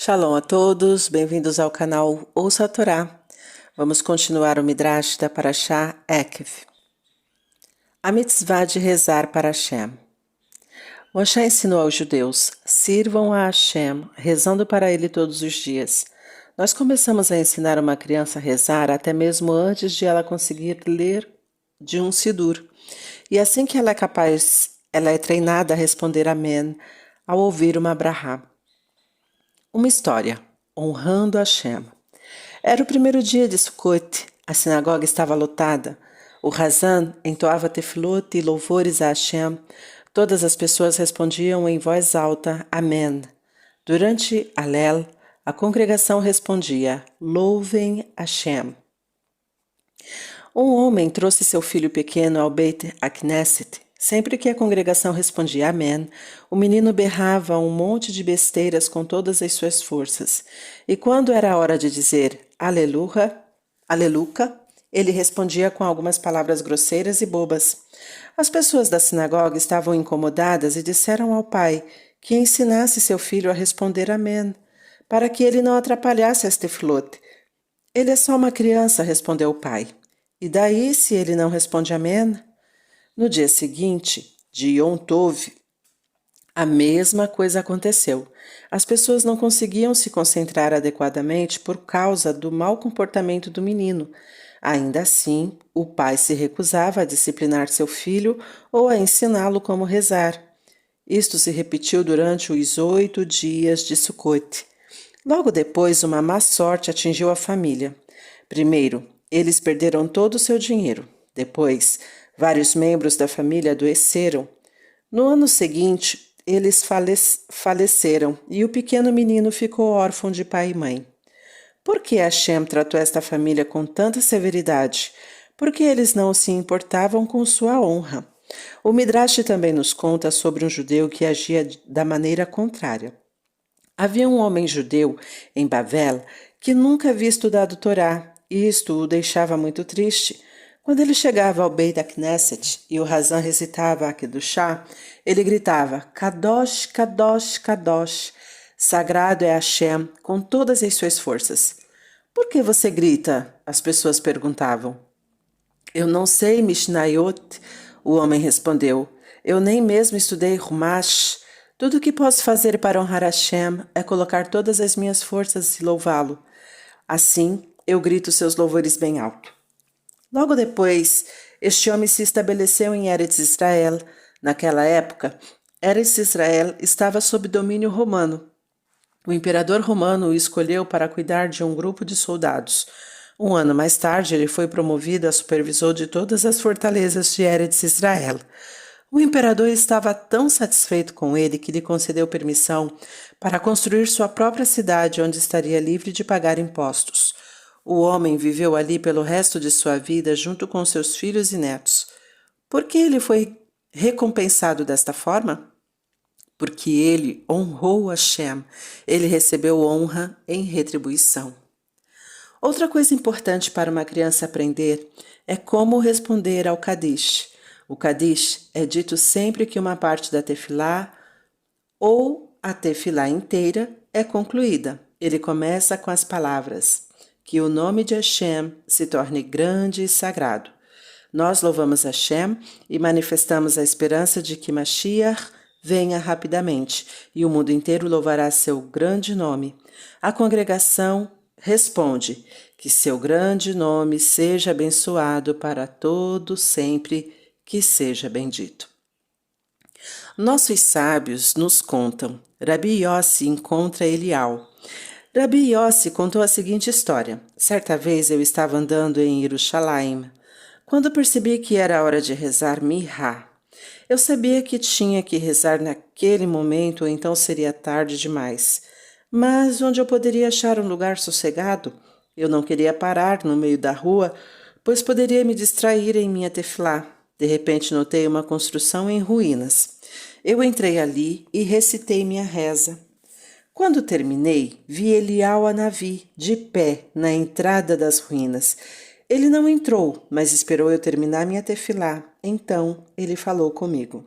Shalom a todos, bem-vindos ao canal Ouça a Torá. Vamos continuar o Midrash da Parashá Ekev. A mitzvah de rezar para Hashem. Moshe ensinou aos judeus, sirvam a Hashem, rezando para ele todos os dias. Nós começamos a ensinar uma criança a rezar até mesmo antes de ela conseguir ler de um sidur. E assim que ela é capaz, ela é treinada a responder amém ao ouvir uma brahá. Uma história, honrando Hashem. Era o primeiro dia de Sukkot, a sinagoga estava lotada. O Razan entoava tefilot e louvores a Hashem. Todas as pessoas respondiam em voz alta, amém. Durante Alel, a congregação respondia, louvem Hashem. Um homem trouxe seu filho pequeno ao Beit HaKnesset. Sempre que a congregação respondia amém, o menino berrava um monte de besteiras com todas as suas forças. E quando era a hora de dizer aleluia, ele respondia com algumas palavras grosseiras e bobas. As pessoas da sinagoga estavam incomodadas e disseram ao pai que ensinasse seu filho a responder amém, para que ele não atrapalhasse as tefilot. Ele é só uma criança, respondeu o pai. E daí se ele não responde amém? No dia seguinte, de Yom Tov, a mesma coisa aconteceu. As pessoas não conseguiam se concentrar adequadamente por causa do mau comportamento do menino. Ainda assim, o pai se recusava a disciplinar seu filho ou a ensiná-lo como rezar. Isto se repetiu durante os 8 dias de Sukkot. Logo depois, uma má sorte atingiu a família. Primeiro, eles perderam todo o seu dinheiro. Depois, vários membros da família adoeceram. No ano seguinte, eles faleceram e o pequeno menino ficou órfão de pai e mãe. Por que Hashem tratou esta família com tanta severidade? Porque eles não se importavam com sua honra. O Midrash também nos conta sobre um judeu que agia da maneira contrária. Havia um homem judeu em Bavel que nunca havia estudado Torá, e isto o deixava muito triste. Quando ele chegava ao Beit HaKnesset e o Razan recitava a Kedushá, ele gritava, Kadosh, Kadosh, Kadosh, sagrado é Hashem, com todas as suas forças. Por que você grita? As pessoas perguntavam. Eu não sei Mishnayot, o homem respondeu. Eu nem mesmo estudei Humash. Tudo o que posso fazer para honrar Hashem é colocar todas as minhas forças e louvá-lo. Assim, eu grito seus louvores bem alto. Logo depois, este homem se estabeleceu em Eretz Israel. Naquela época, Eretz Israel estava sob domínio romano. O imperador romano o escolheu para cuidar de um grupo de soldados. Um ano mais tarde, ele foi promovido a supervisor de todas as fortalezas de Eretz Israel. O imperador estava tão satisfeito com ele que lhe concedeu permissão para construir sua própria cidade onde estaria livre de pagar impostos. O homem viveu ali pelo resto de sua vida junto com seus filhos e netos. Por que ele foi recompensado desta forma? Porque ele honrou Hashem. Ele recebeu honra em retribuição. Outra coisa importante para uma criança aprender é como responder ao Kadish. O Kadish é dito sempre que uma parte da tefilá ou a tefilá inteira é concluída. Ele começa com as palavras que o nome de Hashem se torne grande e sagrado. Nós louvamos Hashem e manifestamos a esperança de que Mashiach venha rapidamente e o mundo inteiro louvará seu grande nome. A congregação responde que seu grande nome seja abençoado para todo sempre, que seja bendito. Nossos sábios nos contam, Rabi Yossi encontra Elial. Rabi Yossi contou a seguinte história. Certa vez eu estava andando em Jerusalém, quando percebi que era hora de rezar Mirá. Eu sabia que tinha que rezar naquele momento, ou então seria tarde demais. Mas onde eu poderia achar um lugar sossegado? Eu não queria parar no meio da rua, pois poderia me distrair em minha tefilá. De repente notei uma construção em ruínas. Eu entrei ali e recitei minha reza. Quando terminei, vi Elial Hanavi, de pé, na entrada das ruínas. Ele não entrou, mas esperou eu terminar minha tefilá. Então, ele falou comigo.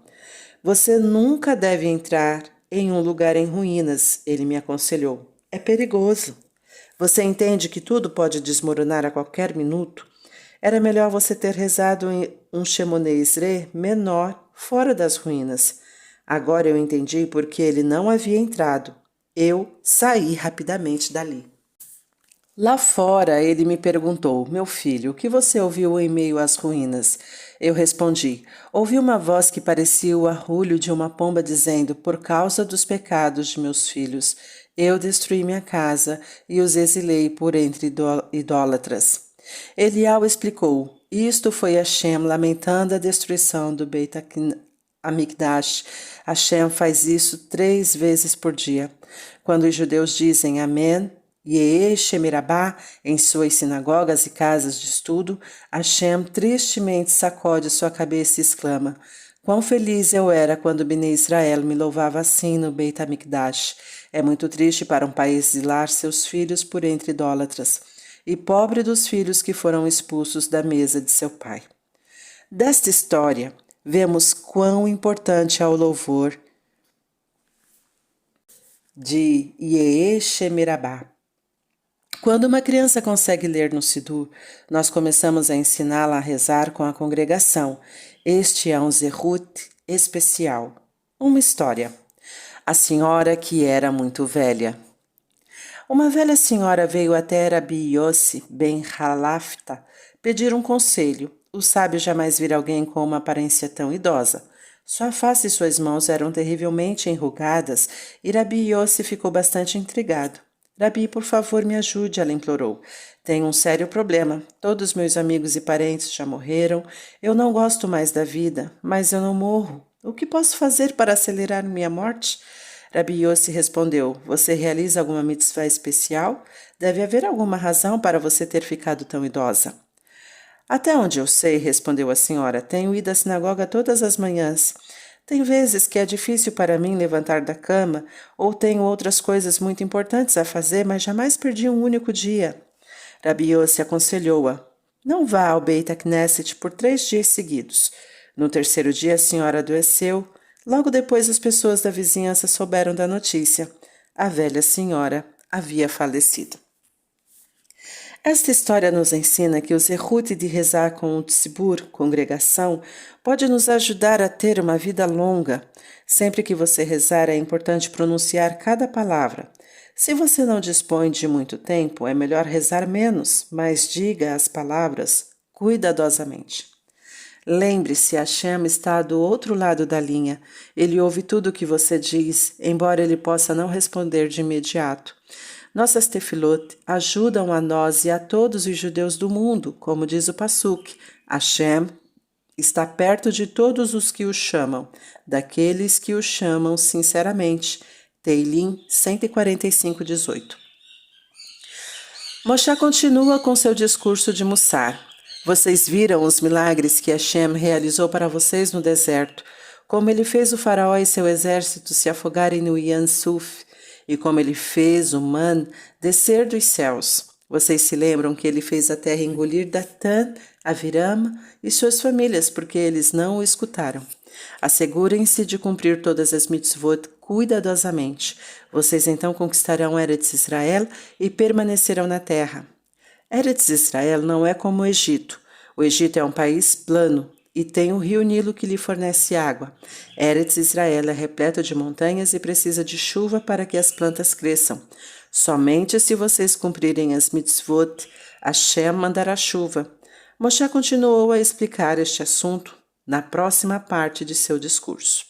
Você nunca deve entrar em um lugar em ruínas, ele me aconselhou. É perigoso. Você entende que tudo pode desmoronar a qualquer minuto? Era melhor você ter rezado em um Shemoneh Esrei menor, fora das ruínas. Agora eu entendi por que ele não havia entrado. Eu saí rapidamente dali. Lá fora, ele me perguntou: Meu filho, o que você ouviu em meio às ruínas? Eu respondi: Ouvi uma voz que parecia o arrulho de uma pomba dizendo: Por causa dos pecados de meus filhos, eu destruí minha casa e os exilei por entre idólatras. Elial explicou: Isto foi Hashem lamentando a destruição do Beit Amikdash. Hashem faz isso 3 vezes por dia. Quando os judeus dizem Amém, Yehê Shemirabá, em suas sinagogas e casas de estudo, Hashem tristemente sacode sua cabeça e exclama: Quão feliz eu era quando Bnei Israel me louvava assim no Beit HaMikdash. É muito triste para um país exilar seus filhos por entre idólatras, e pobre dos filhos que foram expulsos da mesa de seu pai. Desta história, vemos quão importante é o louvor de Yehê Shemirabá. Quando uma criança consegue ler no Sidur, nós começamos a ensiná-la a rezar com a congregação. Este é um zehut especial. Uma história. A senhora que era muito velha. Uma velha senhora veio até Rabi Yossi ben Halafta pedir um conselho. O sábio jamais vira alguém com uma aparência tão idosa. Sua face e suas mãos eram terrivelmente enrugadas e Rabi Yossi ficou bastante intrigado. Rabi, por favor, me ajude, ela implorou. Tenho um sério problema. Todos meus amigos e parentes já morreram. Eu não gosto mais da vida, mas eu não morro. O que posso fazer para acelerar minha morte? Rabi Yossi respondeu: Você realiza alguma mitzvah especial? Deve haver alguma razão para você ter ficado tão idosa. Até onde eu sei, respondeu a senhora, tenho ido à sinagoga todas as manhãs. Tem vezes que é difícil para mim levantar da cama, ou tenho outras coisas muito importantes a fazer, mas jamais perdi um único dia. Rabi Yossi aconselhou-a: Não vá ao Beit HaKnesset por 3 dias seguidos. No terceiro dia a senhora adoeceu. Logo depois as pessoas da vizinhança souberam da notícia. A velha senhora havia falecido. Esta história nos ensina que o zehut de rezar com o tzibur, congregação, pode nos ajudar a ter uma vida longa. Sempre que você rezar, é importante pronunciar cada palavra. Se você não dispõe de muito tempo, é melhor rezar menos, mas diga as palavras cuidadosamente. Lembre-se, Hashem está do outro lado da linha. Ele ouve tudo o que você diz, embora ele possa não responder de imediato. Nossas tefilot ajudam a nós e a todos os judeus do mundo, como diz o Pasuk. Hashem está perto de todos os que o chamam, daqueles que o chamam sinceramente. Teilim 145:18. Moshe continua com seu discurso de Mussar. Vocês viram os milagres que Hashem realizou para vocês no deserto, como ele fez o faraó e seu exército se afogarem no Yan Suf, e como ele fez o man descer dos céus. Vocês se lembram que ele fez a terra engolir Datan, Aviram e suas famílias, porque eles não o escutaram. Assegurem-se de cumprir todas as mitzvot cuidadosamente. Vocês então conquistarão Eretz Israel e permanecerão na terra. Eretz Israel não é como o Egito. O Egito é um país plano e tem o rio Nilo que lhe fornece água. Eretz Israel é repleto de montanhas e precisa de chuva para que as plantas cresçam. Somente se vocês cumprirem as mitzvot, Hashem mandará chuva. Moshe continuou a explicar este assunto na próxima parte de seu discurso.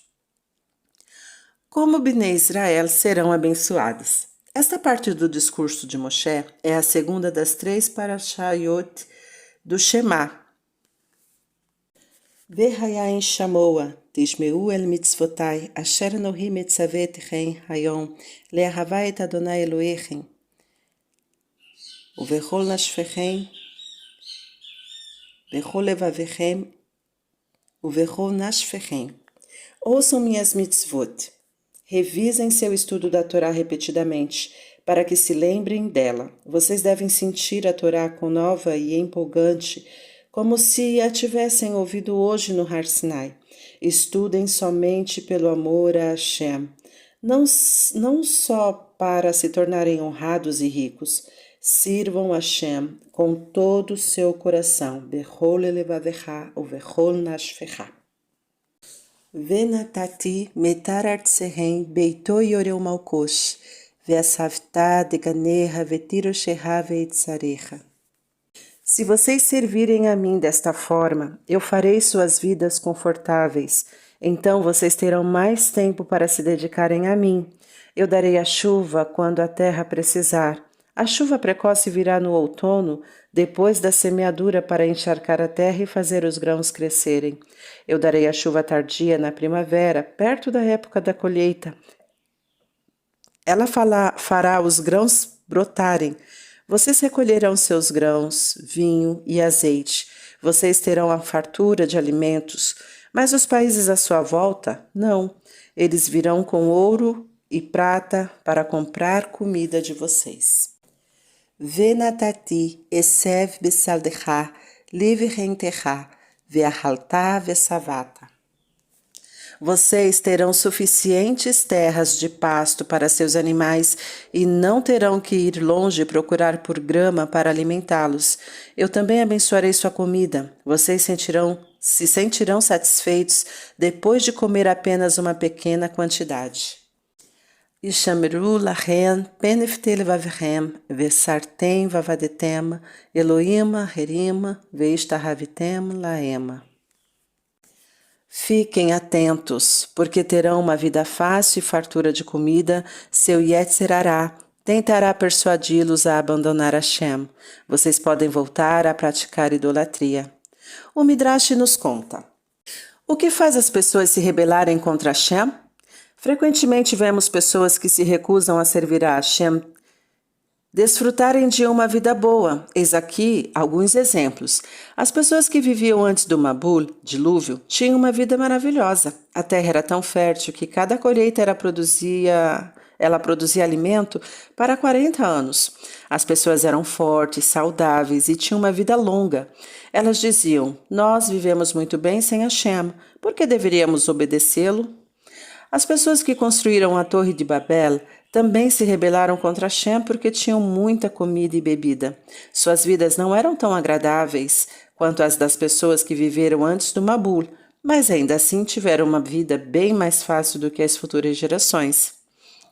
Como Bnei Israel serão abençoados? Esta parte do discurso de Moshe é a segunda das 3 parashayot do Shema. Vehayain shamoa, tishmeu el mitzvotai, asher anohi metzavetechem hayom, leahavá et Adonai Elohechem, uvechol nashfechem, vechol levavechem, uvechol nashfechem. Ouçam minhas mitzvot. Revisem seu estudo da Torá repetidamente, para que se lembrem dela. Vocês devem sentir a Torá com nova e empolgante, como se a tivessem ouvido hoje no Har Sinai. Estudem somente pelo amor a Hashem. não só para se tornarem honrados e ricos, sirvam a Hashem com todo o seu coração. Bechol elevavecha uvechol nashvecha. Venatati metar artsehem beito yoreu malkosh, veasavta deganeha vetiro sheha veitzareha. Se vocês servirem a mim desta forma, eu farei suas vidas confortáveis. Então vocês terão mais tempo para se dedicarem a mim. Eu darei a chuva quando a terra precisar. A chuva precoce virá no outono, depois da semeadura para encharcar a terra e fazer os grãos crescerem. Eu darei a chuva tardia na primavera, perto da época da colheita. Ela fará os grãos brotarem. Vocês recolherão seus grãos, vinho e azeite. Vocês terão a fartura de alimentos, mas os países à sua volta, não. Eles virão com ouro e prata para comprar comida de vocês. Venatati esev besaldecha, live rentecha, veahalta vesavata. Vocês terão suficientes terras de pasto para seus animais e não terão que ir longe procurar por grama para alimentá-los. Eu também abençoarei sua comida. Vocês se sentirão satisfeitos depois de comer apenas uma pequena quantidade. Yishamru lachen penefte levavechem vesartem vavadetem Elohim herima veishtahavitem laema. Fiquem atentos, porque terão uma vida fácil e fartura de comida. Seu Yetzer Hará tentará persuadi-los a abandonar Hashem. Vocês podem voltar a praticar idolatria. O Midrash nos conta. O que faz as pessoas se rebelarem contra Hashem? Frequentemente vemos pessoas que se recusam a servir a Hashem desfrutarem de uma vida boa. Eis aqui alguns exemplos. As pessoas que viviam antes do Mabul, dilúvio, tinham uma vida maravilhosa. A terra era tão fértil que cada colheita ela produzia alimento para 40 anos. As pessoas eram fortes, saudáveis e tinham uma vida longa. Elas diziam, nós vivemos muito bem sem Hashem, por que deveríamos obedecê-lo? As pessoas que construíram a Torre de Babel também se rebelaram contra Hashem porque tinham muita comida e bebida. Suas vidas não eram tão agradáveis quanto as das pessoas que viveram antes do Mabul, mas ainda assim tiveram uma vida bem mais fácil do que as futuras gerações.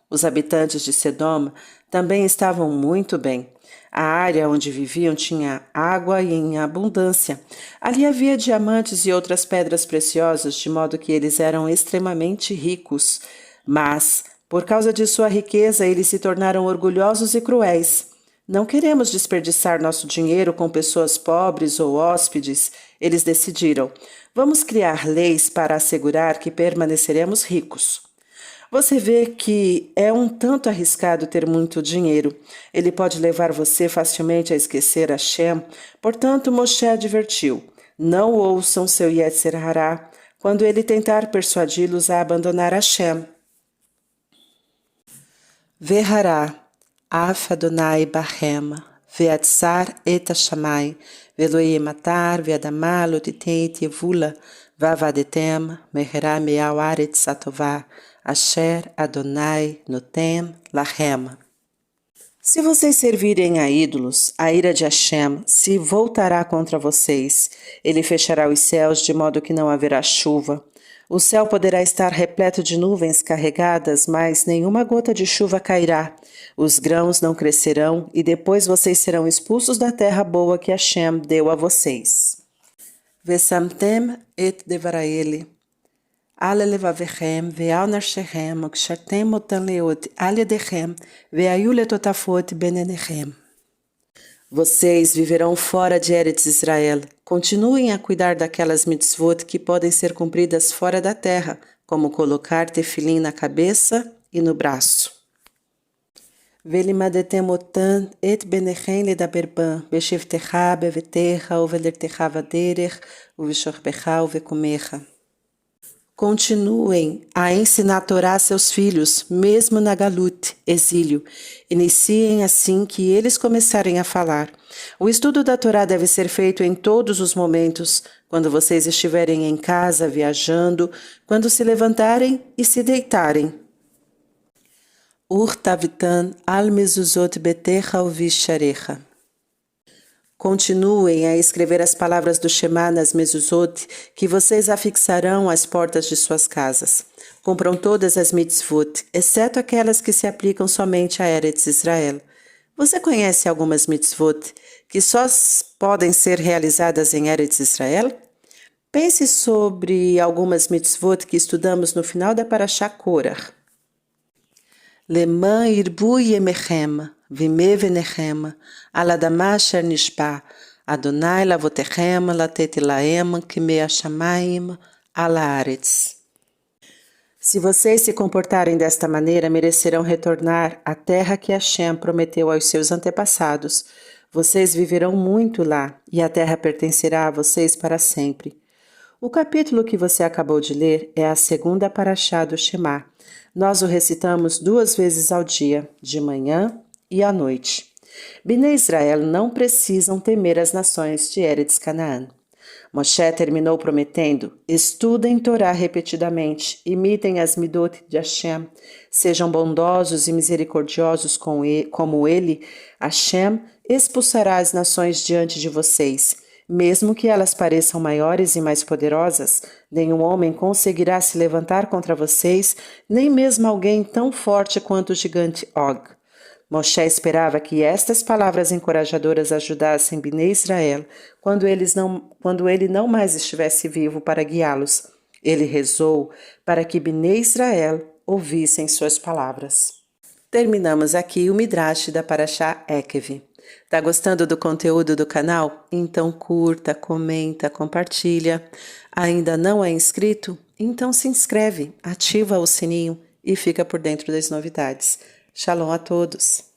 Os habitantes de Sedom também estavam muito bem. A área onde viviam tinha água e em abundância. Ali havia diamantes e outras pedras preciosas, de modo que eles eram extremamente ricos. Mas, por causa de sua riqueza, eles se tornaram orgulhosos e cruéis. Não queremos desperdiçar nosso dinheiro com pessoas pobres ou hóspedes. Eles decidiram, vamos criar leis para assegurar que permaneceremos ricos. Você vê que é um tanto arriscado ter muito dinheiro. Ele pode levar você facilmente a esquecer Hashem. Portanto, Moshe advertiu, não ouçam seu Yetzer Hará quando ele tentar persuadi-los a abandonar Hashem. Vehará, af Adonai Bahem, veatzar et Hashamai, veloie matar, veadamar, lotiteit yevula, vavadetem, meherá meal aret satová, Asher Adonai Notem Lahem. Se vocês servirem a ídolos, a ira de Hashem se voltará contra vocês. Ele fechará os céus de modo que não haverá chuva. O céu poderá estar repleto de nuvens carregadas, mas nenhuma gota de chuva cairá. Os grãos não crescerão e depois vocês serão expulsos da terra boa que Hashem deu a vocês. Vesamtem et devaraele. Ale levavechem veal narsechem okshartem otan leot al yedechem veayu letotafot benenechem. Vocês viverão fora de Eretz Israel. Continuem a cuidar daquelas mitzvot que podem ser cumpridas fora da terra, como colocar tefilim na cabeça e no braço. Velimadetem otan et benechem ledaber bam beshivtecha bevetecha uvelertecha vaderech uveshorbecha uvecomecha. Continuem a ensinar a Torá a seus filhos, mesmo na Galut, exílio. Iniciem assim que eles começarem a falar. O estudo da Torá deve ser feito em todos os momentos, quando vocês estiverem em casa, viajando, quando se levantarem e se deitarem. Urtavitan al mezuzot betecha uvisharecha. Continuem a escrever as palavras do Shema nas mezuzot, que vocês afixarão às portas de suas casas. Cumpram todas as mitzvot, exceto aquelas que se aplicam somente a Eretz Israel. Você conhece algumas mitzvot que só podem ser realizadas em Eretz Israel? Pense sobre algumas mitzvot que estudamos no final da Parashá Korach. Leman irbu yemechem, vime venechem, aladama asher nishba, Adonai lavotechem, latet laem, kime hashamayim, ala haaretz. Se vocês se comportarem desta maneira, merecerão retornar à terra que Hashem prometeu aos seus antepassados. Vocês viverão muito lá, e a terra pertencerá a vocês para sempre. O capítulo que você acabou de ler é a segunda parashá do Shema. Nós o recitamos 2 vezes ao dia, de manhã e à noite. Bnei Israel não precisam temer as nações de Eretz Canaã. Moshe terminou prometendo: estudem Torá repetidamente, imitem as midot de Hashem, sejam bondosos e misericordiosos como ele, Hashem, expulsará as nações diante de vocês. Mesmo que elas pareçam maiores e mais poderosas, nenhum homem conseguirá se levantar contra vocês, nem mesmo alguém tão forte quanto o gigante Og. Moshe esperava que estas palavras encorajadoras ajudassem Bnei Israel quando ele não mais estivesse vivo para guiá-los. Ele rezou para que Bnei Israel ouvissem suas palavras. Terminamos aqui o Midrash da Parashá Ekev. Tá gostando do conteúdo do canal? Então curta, comenta, compartilha. Ainda não é inscrito? Então se inscreve, ativa o sininho e fica por dentro das novidades. Shalom a todos!